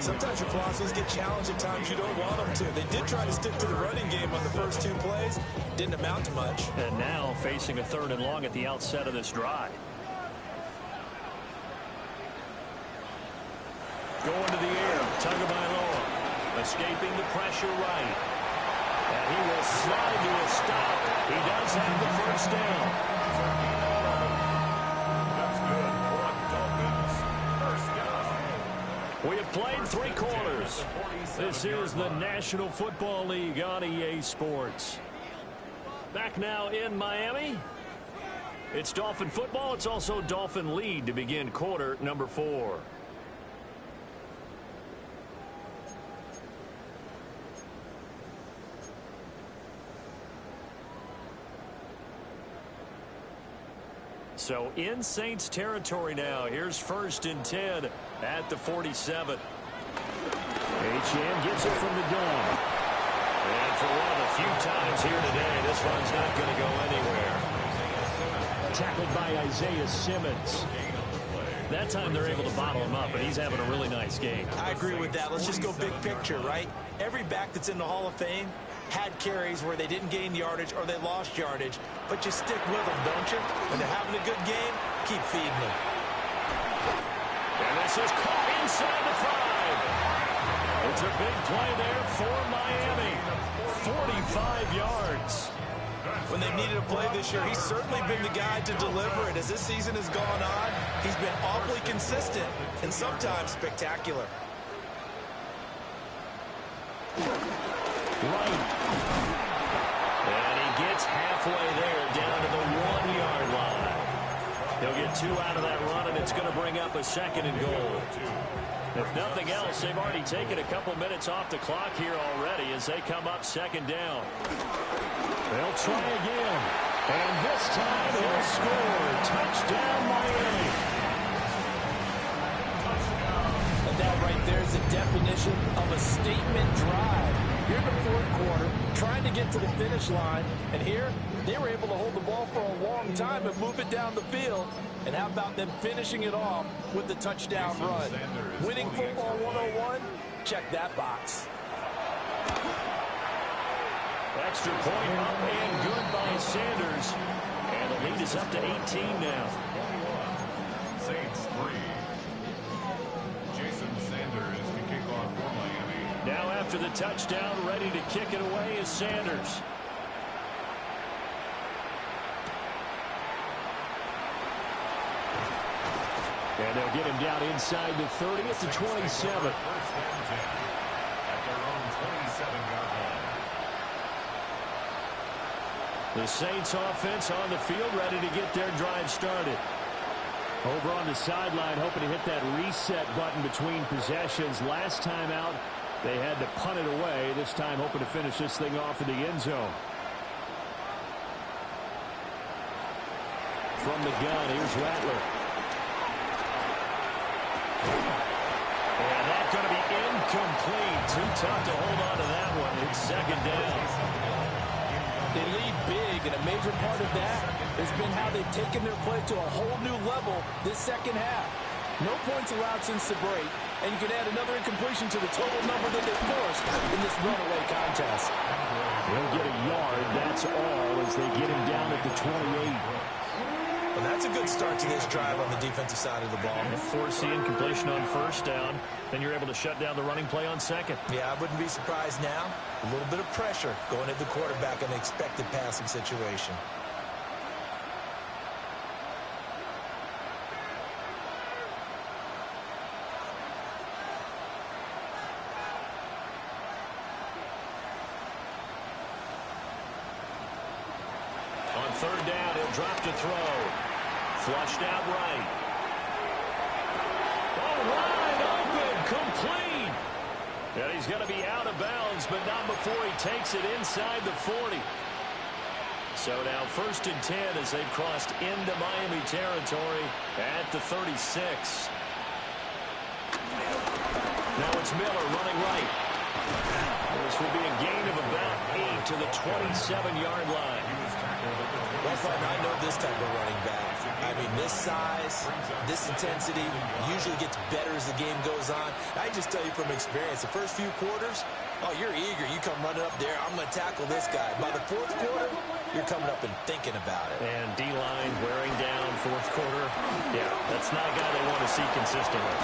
Sometimes your philosophies get challenged at times you don't want them to. They did try to stick to the running game on the first 2 plays. Didn't amount to much.
And now facing a 3rd and long at the outset of this drive. Going to the air, Tagovailoa, escaping the pressure right. And he will slide to a stop. He does have the first down. That's good. We have played 3 quarters. This is the National Football League on EA Sports. Back now in Miami. It's Dolphin football. It's also Dolphin lead to begin quarter number 4. So in Saints territory now. Here's 1st and 10 at the 47. H.M. gets it from the dome. And for one of the few times here today, this one's not going to go anywhere. Tackled by Isaiah Simmons. That time they're able to bottle him up, but he's having a really nice game.
I agree with that. Let's just go big picture, right? Every back that's in the Hall of Fame had carries where they didn't gain yardage or they lost yardage, but you stick with them, don't you? When they're having a good game, keep feeding them.
And this is caught inside the 5. It's a big play there for Miami. 45 yards.
When they needed a play this year, he's certainly been the guy to deliver it. As this season has gone on, he's been awfully consistent and sometimes spectacular.
Right. And he gets halfway there down to the 1-yard line. He'll get 2 out of that run, and it's going to bring up a 2nd and goal. If nothing else, they've already taken a couple minutes off the clock here already as they come up 2nd down. They'll try again. And this time he'll score. Touchdown, Miami.
And that right there is the definition of a statement drive. You're in the 4th quarter, trying to get to the finish line. And here, they were able to hold the ball for a long time and move it down the field. And how about them finishing it off with the touchdown run? Winning football 101? Check that box.
Extra point up and good by Sanders. And the lead is up to 18 now.
Saints 3. Jason Sanders to kick off for Miami.
Now after the touchdown, ready to kick it away is Sanders. And they'll get him down inside the 30 at the 27.
First and 10 at their own 27-yard line.
The Saints offense on the field ready to get their drive started.
Over on the sideline, hoping to hit that reset button between possessions. Last time out, they had to punt it away. This time, hoping to finish this thing off in the end zone. From the gun, here's Rattler. And that's going to be incomplete. Too tough to hold on to that one. It's second down.
They lead big, and a major part of that has been how they've taken their play to a whole new level this second half. No points allowed since the break, and you can add another incompletion to the total number that they forced in this runaway contest.
They'll get a yard, that's all, as they get him down at the 28.
Well, that's a good start to this drive on the defensive side of the ball.
Force the incompletion on first down, then you're able to shut down the running play on second.
Yeah, I wouldn't be surprised now. A little bit of pressure going at the quarterback in an expected passing situation.
On third down, he'll drop to throw. Flushed out right. Oh, wide open, complete. And he's going to be out of bounds, but not before he takes it inside the 40. So now 1st and 10 as they've crossed into Miami territory at the 36. Now it's Miller running right. This will be a gain of about 8 to the 27-yard line.
Well, partner, I know this type of running back. I mean, this size, this intensity usually gets better as the game goes on. I just tell you from experience, the first few quarters, oh, you're eager. You come running up there, I'm going to tackle this guy. By the 4th quarter, you're coming up and thinking about it.
And D-line wearing down 4th quarter. Yeah, that's not a guy they want to see consistently.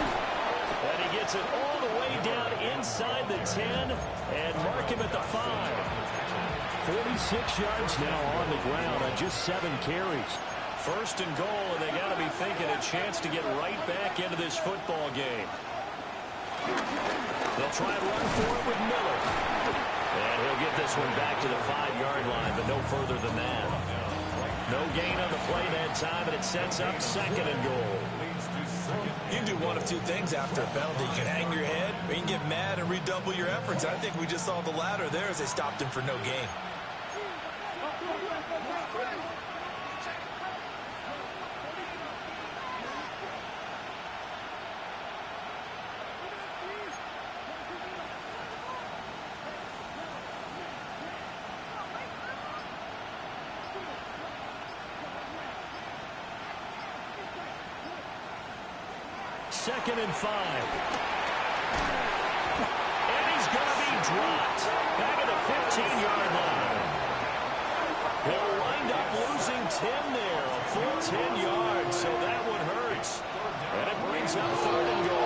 And he gets it all the way down inside the 10 and mark him at the 5.
46 yards now on the ground on just 7 carries.
1st and goal, and they got to be thinking a chance to get right back into this football game. They'll try and run for it with Miller. And he'll get this one back to the 5-yard line, but no further than that. No gain on the play that time, and it sets up 2nd and goal.
You can do one of two things after a penalty. You can hang your head, or you can get mad and redouble your efforts. I think we just saw the latter there as they stopped him for no gain.
Second and 5. And he's going to be dropped back at the 15-yard line. He'll wind up losing 10 there, a full 10 yards, so that one hurts. And it brings up 3rd and goal.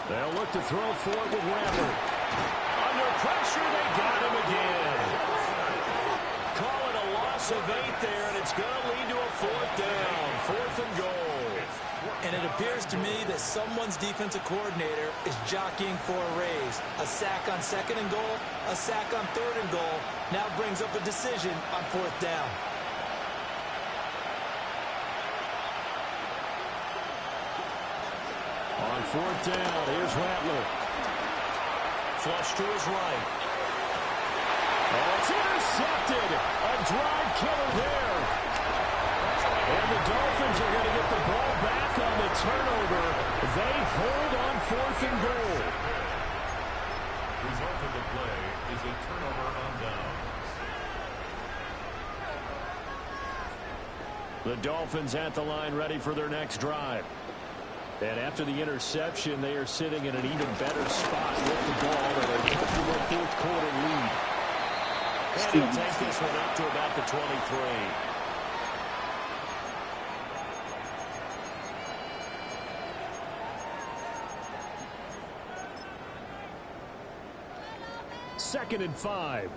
They'll look to throw for it with Rattler. Under pressure, they got him again. Call it a loss of 8 there, and it's going to lead to a 4th down. 4th and goal.
And it appears to me that someone's defensive coordinator is jockeying for a raise. A sack on 2nd and goal, a sack on 3rd and goal. Now brings up a decision on 4th down.
On 4th down, here's Rattler. Flush to his right. Oh, it's intercepted. A drive killer there. And the Dolphins are going to get the ball back on the turnover. They hold on 4th and goal.
Result of the play is a turnover on downs.
The Dolphins at the line ready for their next drive. And after the interception, they are sitting in an even better spot with the ball and a comfortable 4th quarter lead. And he'll take this one up to about the 23. 2nd and 5.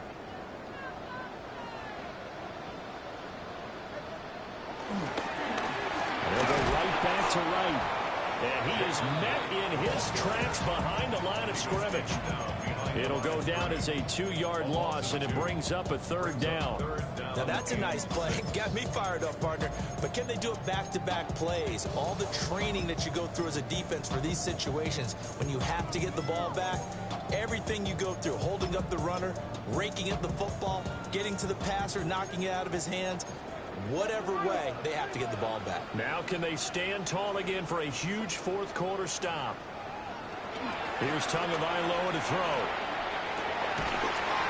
They'll go right back to right. And he is met in his tracks behind the line of scrimmage. It'll go down as a 2-yard loss, and it brings up a 3rd down.
Now that's a nice play. Got me fired up, partner. But can they do it back-to-back plays? All the training that you go through as a defense for these situations, when you have to get the ball back, everything you go through, holding up the runner, raking at the football, getting to the passer, knocking it out of his hands, whatever way, they have to get the ball back.
Now can they stand tall again for a huge 4th quarter stop? Here's Tagovailoa to throw.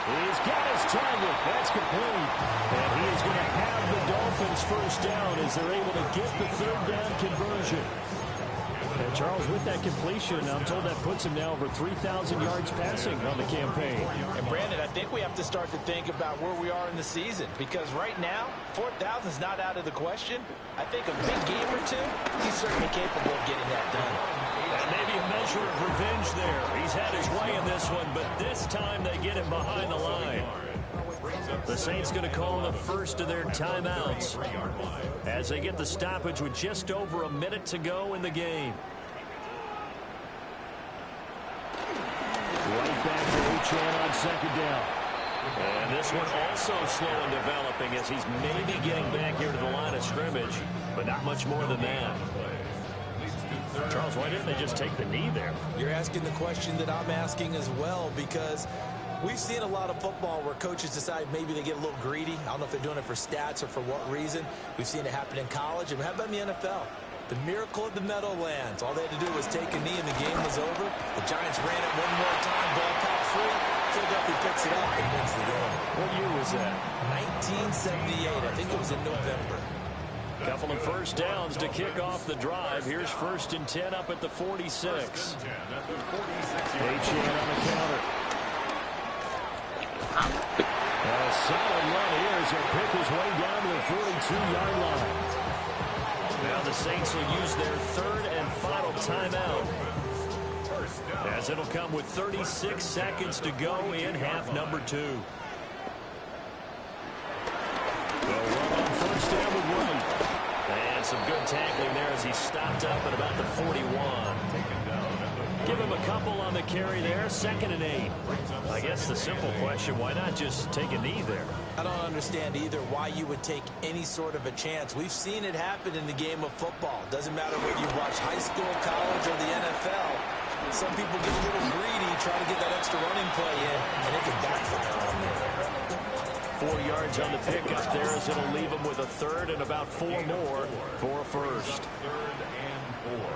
He's got his target. That's complete. And he is going to have the Dolphins first down as they're able to get the 3rd down conversion. And Charles, with that completion, I'm told that puts him now over 3,000 yards passing on the campaign.
And Brandon, I think we have to start to think about where we are in the season, because right now, 4,000 is not out of the question. I think a big game or two, he's certainly capable of getting that done.
And maybe a measure of revenge there. He's had his way in this one, but this time they get him behind the line. The Saints going to call the first of their timeouts as they get the stoppage with just over a minute to go in the game. Right back to Uchan on 2nd down. And this one also slow in developing as he's maybe getting back here to the line of scrimmage, but not much more than that. Charles, why didn't they just take the knee there?
You're asking the question that I'm asking as well, because we've seen a lot of football where coaches decide maybe they get a little greedy. I don't know if they're doing it for stats or for what reason. We've seen it happen in college. And how about in the NFL? The miracle of the Meadowlands. All they had to do was take a knee and the game was over. The Giants ran it one more time. Ball popped free. Philadelphia picks it up and wins the game.
What year was that?
1978. I think it was in November.
Couple of first downs to kick off the drive. Here's 1st and 10 up at the 46. Achane on the counter. A solid run here as he'll pick his way down to the 42-yard line. Now the Saints will use their 3rd and final timeout, as it'll come with 36 seconds to go in half number 2. They'll run on first down with Wright. And some good tackling there as he stopped up at about the 41. Give him a couple on the carry there. 2nd and 8. I guess the simple question, why not just take a knee there?
I don't understand either why you would take any sort of a chance. We've seen it happen in the game of football. Doesn't matter whether you watch high school, college, or the NFL. Some people get a little greedy, try to get that extra running play in, and it can backfire on them.
4 yards on the pickup there as it'll leave him with a 3rd and about 4 more for a first.
3rd and 4.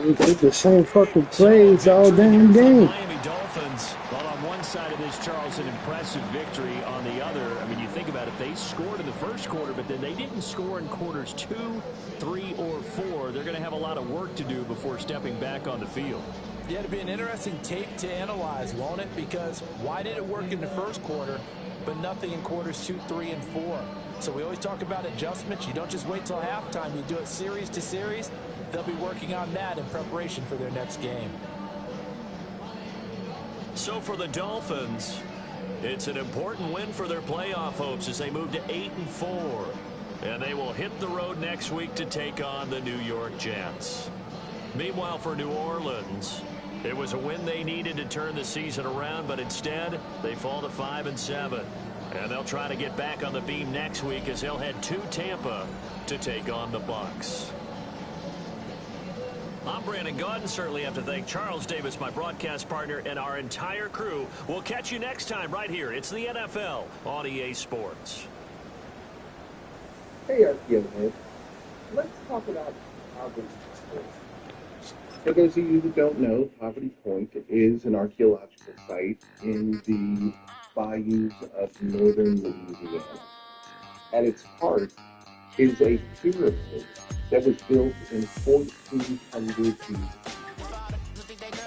We did the same fucking plays all damn game.
Miami Dolphins, well, on one side of this, Charles, an impressive victory. On the other, I mean, you think about it, they scored in the first quarter, but then they didn't score in quarters 2, 3, or 4. They're going to have a lot of work to do before stepping back on the field.
Yeah, it'll be an interesting tape to analyze, won't it? Because why did it work in the first quarter, but nothing in quarters 2, 3, and 4? So we always talk about adjustments. You don't just wait till halftime. You do it series to series. They'll be working on that in preparation for their next game.
So for the Dolphins, it's an important win for their playoff hopes as they move to 8-4. And they will hit the road next week to take on the New York Jets. Meanwhile, for New Orleans, it was a win they needed to turn the season around, but instead they fall to 5-7. And they'll try to get back on the beam next week as they'll head to Tampa to take on the Bucs. I'm Brandon Gaudin. Certainly have to thank Charles Davis, my broadcast partner, and our entire crew. We'll catch you next time right here. It's the NFL on EA Sports.
Hey, RPO head. Let's talk about Poverty Point. For those of you who don't know, Poverty Point is an archaeological site in the bayous of northern Louisiana. At its heart is a pyramid that was built in 1400 BC.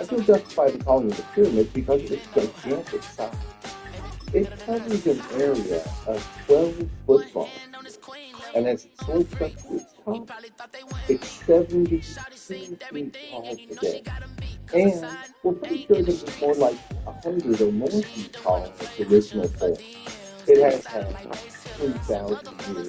I feel justified in calling it a pyramid because it's gigantic size. It covers an area of 12 footballs, and as it slopes up to its top, it's 72 feet tall today. And we're pretty sure that it was more like 100 or more feet tall in its original form. It has had 3,000 years